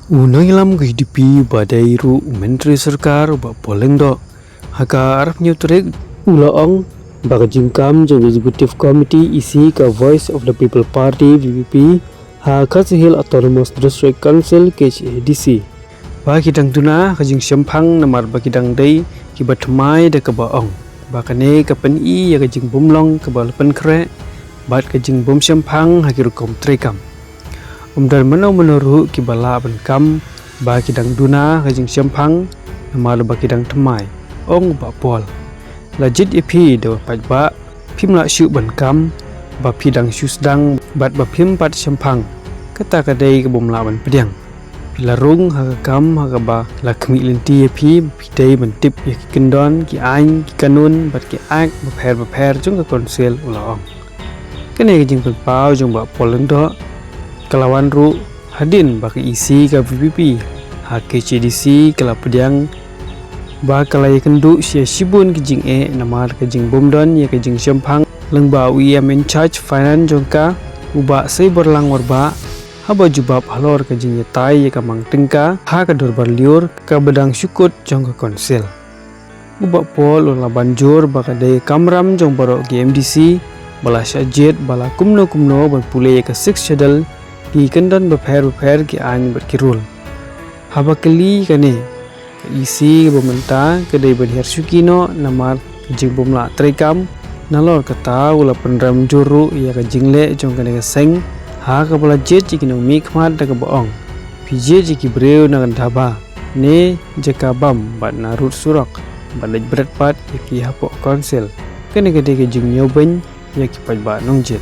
Unang ilam kehidupi badai ru menteri sarkar ba poleng do haka araf nyutrek ulaong baka jingkam jeng executive committee isi ka Voice of the People Party VPP ha Kasihil Autonomous District Council KCADC ba kidang tuna kajing sempang namar ba kidang day kibatmai da kabaong ba kane kapen I ya kajing bumlong kabalapan kre bat kajing bum sempang hakirukom trekam umdan menurut kibala benkam ba kidang duna kajing sempang nama ba kidang temai ong ba pol lajit ipi do ba pimla syu benkam ba pidang syusdang bat ba pim pat sempang kata kadai ke bomla ban pediang pilarung hakam hakaba lakmi linti ipi pidai bentip ya kendon ki ain ki kanun bat ki ak ba pher jung ka konsel ulaong kene kajing pau jung ba poleng do kelawan ru hadin baki isi ka VPP HKCDC kala pediang ba kalai kendu sia sibun kijing namar kijing bomdon ya kijing sempang lengba UIM in charge finance jongka uba sei berlang warba haba jubab halor kijing yetai ya kamang tingka ha kador barliur ka bedang syukut jongka konsel uba pol la banjur baka dai kamram jong baro GMDC bala syajet bala kumno ban pule ka 6 schedule ki kendan berpher ki an berkirul haba keli kane isi bomenta kedai berher sukino namar jing bomla trekam nalor kata ula penram juru ya ka jingle jong kane seng ha ka bala jet ki no mikmat da ka boong pije ki breu na dhaba ne jeka bam bat narut surak balaj berat pat ki hapo konsel kane kade ke jing nyoben ya ki pajba nongjet